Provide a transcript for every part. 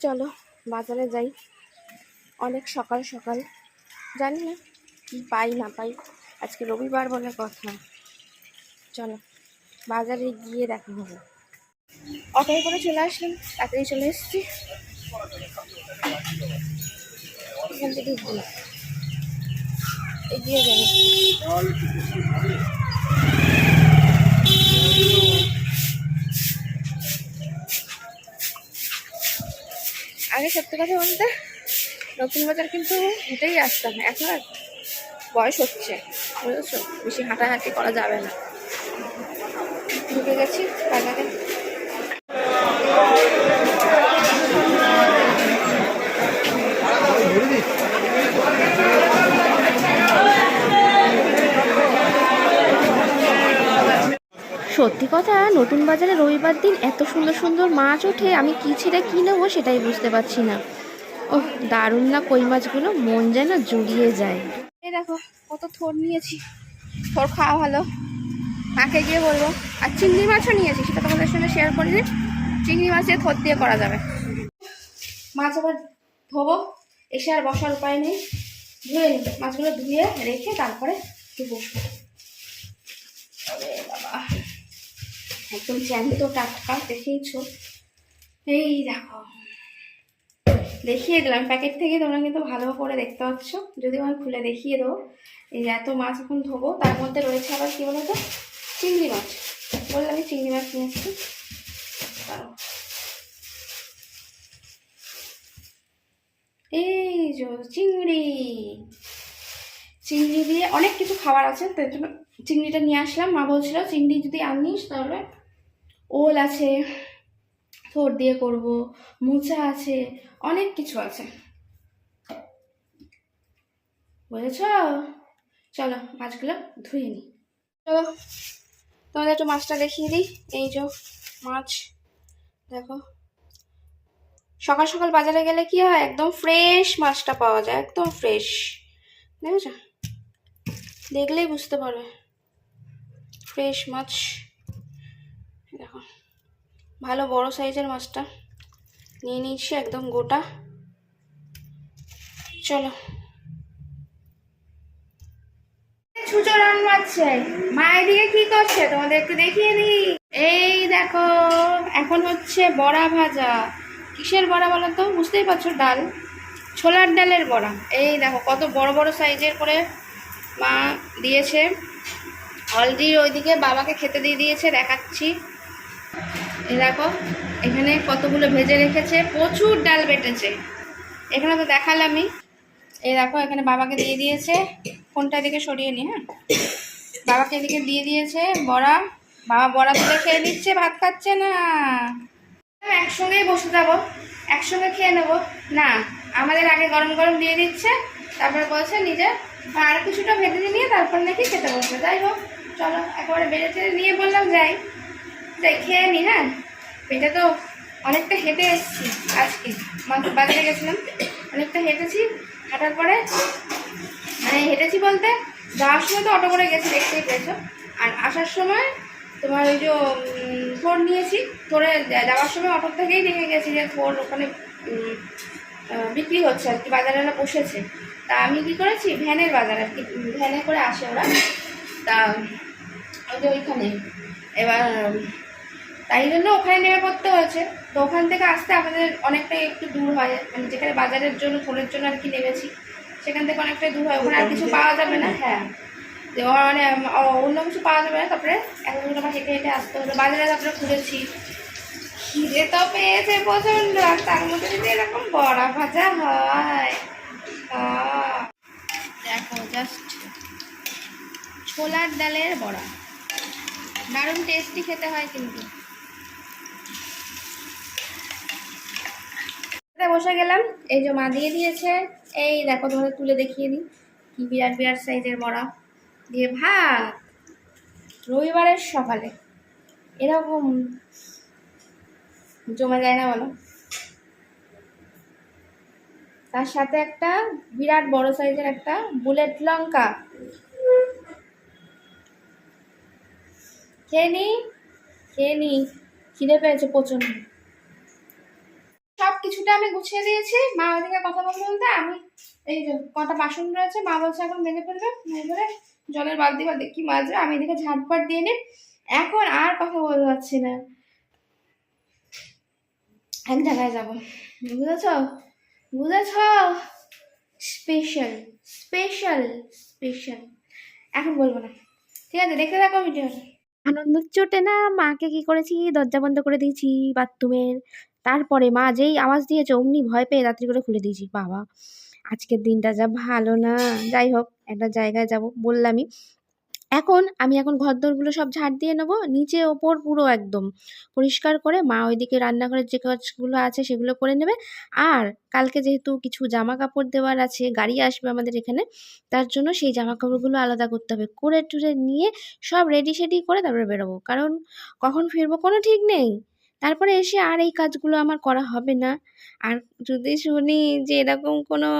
চলো বাজারে যাই। অনেক সকাল সকাল, জানি না কি পাই না পাই, আজকে রবিবার বলে কথা। চলো বাজারে গিয়ে দেখা হবে। অটোয় করে চলে আসলাম, তাড়াতাড়ি চলে এসেছি। এখান থেকে ঢুকবো না, এগিয়ে যাবে। আগে সত্যি কথা বলতে নতুন বাজার কিন্তু হেঁটেই আসতাম, এখন আর বয়স হচ্ছে বুঝেছো, বেশি হাঁটাহাঁটি করা যাবে না। ঢুকে গেছি বাজারে। সত্যি কথা, নতুন বাজারে রবিবার দিন এত সুন্দর সুন্দর মাছ ওঠে, আমি কী ছেড়ে কী নেবো সেটাই বুঝতে পারছি না। ওহ দারুণ না কই মাছগুলো, মন যেন জুড়িয়ে যায়। এই দেখো কত থোড় নিয়েছি, থোড় খাওয়া ভালো, মাকে গিয়ে বলবো। আর চিংড়ি মাছও নিয়েছি, সেটা তোমাদের সঙ্গে শেয়ার করি যে চিংড়ি মাছের থোড় দিয়ে করা যাবে। মাছ আবার ধোবো, এসে আর বসার উপায় নেই, ধুয়ে নিই। মাছগুলো ধুয়ে রেখে তারপরে একটু বসবো। বাবা একদম জ্যান্ত টাটকা, দেখেইছো। এই দেখো দেখিয়ে দিলাম প্যাকেট থেকে, তোমরা কিন্তু ভালো করে দেখতে পাচ্ছ, যদি আমি খুলে দেখিয়ে দেবো। এই এত মাছ এখন ধোবো, তার মধ্যে রয়েছে আবার কি বলতো, চিংড়ি মাছ। বললাম আমি চিংড়ি মাছ নিয়ে এসছি। এই যে চিংড়ি, চিংড়ি দিয়ে অনেক কিছু খাবার আছে, তাই জন্য চিংড়িটা নিয়ে আসলাম। মা বলছিল চিংড়ি যদি আনিস তাহলে ওল আছে, থোড় দিয়ে করব, মোচা আছে, অনেক কিছু আছে, বুঝেছ। চলো মাছগুলো ধুয়ে নিই। চলো তোমাদের একটু মাছটা দেখিয়ে দিই। এই যে মাছ দেখো, সকাল সকাল বাজারে গেলে কি হয়, একদম ফ্রেশ মাছটা পাওয়া যায়, একদম ফ্রেশ। দেখেছ, দেখলেই বুঝতে পারবে ফ্রেশ মাছ। দেখো ভালো বড় সাইজের মাছটা নিয়ে নিচ্ছি, একদম গোটা। চলো ছুঁচো রান মারছে, মায়ের দিকে কি করছে তোমাদের একটু দেখিয়ে দিই। এই দেখো এখন হচ্ছে বড়া ভাজা। কিসের বড়া বলো তো, বুঝতেই পারছো, ডাল, ছোলার ডালের বড়া। এই দেখো কত বড় বড় সাইজের করে মা দিয়েছে। অলরেডি ওইদিকে বাবাকে খেতে দিয়ে দিয়েছে, দেখাচ্ছি। এই দেখো এখানে কতগুলো ভেজে রেখেছে, প্রচুর ডাল বেটেছে, এখানে তো দেখালামই। এই দেখো এখানে বাবাকে দিয়ে দিয়েছে, ফোনটা এদিকে সরিয়ে নি, হ্যাঁ, বাবাকে এদিকে দিয়ে দিয়েছে বড়া। বাবা বড়া তুলে খেয়ে নিচ্ছে, ভাত খাচ্ছে না। একসঙ্গেই বসে যাবো, একসঙ্গে খেয়ে নেবো না, আমাদের আগে গরম গরম দিয়ে দিচ্ছে, তারপরে বলছে নিজে আর কিছুটা ভেজে নিয়ে তারপর নাকি খেতে বসবে। যাই হোক চলো একেবারে বেড়ে টেড়ে নিয়ে বললাম যাই যাই খেয়ে নি। হ্যাঁ পেটে তো অনেকটা হেঁটে এসেছি, আজকে বাজারে গেছিলাম, অনেকটা হেঁটেছি। হাঁটার পরে মানে হেঁটেছি বলতে যাওয়ার সময় তো অটো করে গেছি, দেখতেই পেয়েছো। আর আসার সময় তোমার ওই যে থোড় নিয়েছি, থোড়ে যাওয়ার সময় অটো থেকেই দেখে গেছি যে থোড় ওখানে বিক্রি হচ্ছে আর কি, বাজারে বসেছে। তা আমি কি করেছি, ভ্যানের বাজার আর কি, ভ্যানে করে আসে ওরা, তা ওই যে ওইখানে এবার তাই জন্য ওখানে নেমে পড়তে হয়েছে। তো ওখান থেকে আসতে আমাদের অনেকটাই একটু দূর হয়, মানে যেখানে বাজারের জন্য থোড়ের জন্য আর কি নেমেছি, সেখান থেকে অনেকটাই দূর হয়, ওখানে আর কিছু পাওয়া যাবে না। হ্যাঁ মানে অন্য কিছু পাওয়া যাবে না, তারপরে এখন আমার হেঁটে হেঁটে আসতে হলো বাজারে। তারপরে ঘুরেছি, খিদে তো পেয়েছে প্রচন্ড, আর তার মধ্যে যদি এরকম বড়া ভাজা হয়, দেখো জাস্ট ছোলার ডালের বড়া, দারুণ টেস্টি খেতে হয় কিন্তু। বসে গেলাম, এই যে মা দিয়ে দিয়েছে, এই দেখো তোমাদের তুলে দেখিয়ে দিই, কি বিরাট বিরাট সাইজের বড়া দিয়ে ভাত। রবিবারের সকালে এরকম জমা যায় না বলো। তার সাথে একটা বিরাট বড় সাইজের একটা বুলেট লঙ্কা। খেয়ে নি খিদে পেয়েছে প্রচন্ড। সব কিছুটা টেবিলটা আমি গুছিয়ে দিয়েছি, মা ওদিকে কথা বলতে বলতে আমি এই যে কটা বাসন রয়েছে মা বলছে এখন মেজে ফেলবে, মেজে জলের বালতি বা দেখি মাজবে, আমি এদিকে ঝাটপাট দিয়ে নিই। এখন আর কথা বলতে পারছি না, এক জায়গায় যাবো, বুঝেছ বুঝেছ, স্পেশাল স্পেশাল স্পেশাল, এখন বলবো না, ঠিক আছে? দেখতে থাকো ভিডিওটা। আনন্দের চোটে না মাকে কি করেছি, দরজা বন্ধ করে দিয়েছি বাথরুমের। তারপরে মা যেই আওয়াজ দিয়েছে অমনি ভয় পেয়ে রাত্রি করে খুলে দিয়েছি। বাবা, আজকের দিনটা যা ভালো না। যাই হোক, একটা জায়গায় যাব বললামই। আমি এখন ঘরদোরগুলো সব ঝাড় দিয়ে নেবো, নিচে ওপর পুরো একদম পরিষ্কার করে। মা ওইদিকে রান্নাঘরের যে কাজগুলো আছে সেগুলো করে নেবে। আর কালকে যেহেতু কিছু জামা কাপড় দেওয়ার আছে, গাড়ি আসবে আমাদের এখানে, তার জন্য সেই জামা কাপড়গুলো আলাদা করতে হবে। করে টুরে নিয়ে সব রেডি সেডি করে তারপরে বেরোবো, কারণ কখন ফিরবো কোনো ঠিক নেই। তারপরে এসে আর এই কাজগুলো আমার করা হবে না। আর যদি শুনি যে এরকম কোনো,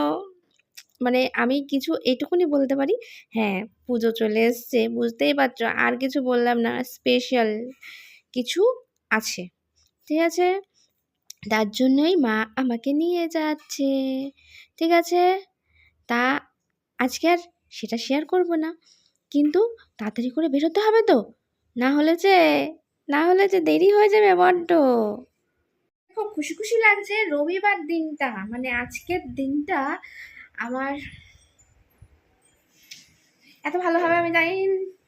মানে আমি কিছু এটুকুনি বলতে পারি, হ্যাঁ পুজো চলে এসছে, বুঝতেই পারছো, আর কিছু বললাম না, স্পেশাল কিছু আছে, ঠিক আছে? তার জন্যই মা আমাকে নিয়ে যাচ্ছে, ঠিক আছে? তা আজকে আর সেটা শেয়ার করব না, কিন্তু তাড়াতাড়ি করে বেরোতে হবে তো, না হলে যে না হলে যে দেরি হয়ে যাবে বড্ড। খুব খুশি খুশি লাগছে রবিবার দিনটা, মানে আজকের দিনটা আমার এত ভালো হবে আমি জানি,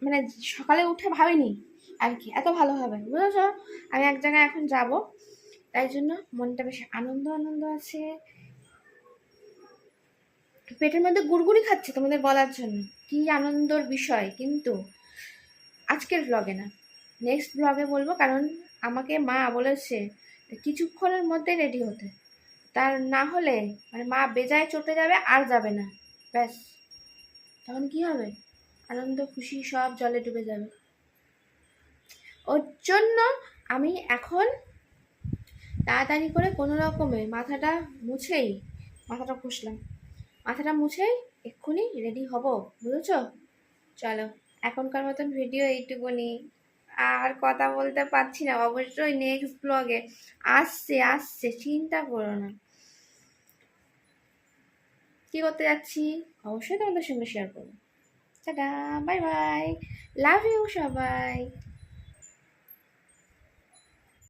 মানে সকালে উঠে ভাবিনি আর কি এত ভালো হবে, বুঝেছো? আমি এক জায়গায় এখন যাব, তাই জন্য মনটা বেশ আনন্দ আনন্দ আছে, পেটের মধ্যে গুড়গুড়ি খাচ্ছে তোমাদের বলার জন্য কি আনন্দর বিষয়। কিন্তু আজকের ব্লগে না, নেক্সট ব্লগে বলবো, কারণ আমাকে মা বলেছে কিছুক্ষণের মধ্যে রেডি হতে, তার না হলে মানে মা বেজায় চটে যাবে আর যাবে না, ব্যাস তখন কি হবে, আনন্দ খুশি সব জলে ডুবে যাবে। ওর জন্য আমি এখন তাড়াতাড়ি করে কোনো রকমে মাথাটা ঘষলাম, মাথাটা মুছেই এক্ষুনি রেডি হব, বুঝেছো? চলো, এখনকার মতন ভিডিও এইটুকুনি, আর কথা বলতে পারছি না। অবশ্যই নেক্সট ব্লগে আসছে, চিন্তা করো না। কি করতে যাচ্ছি অবশ্যই তোমাদের সঙ্গে শেয়ার করবো। Tata, bye bye, love you সবাই।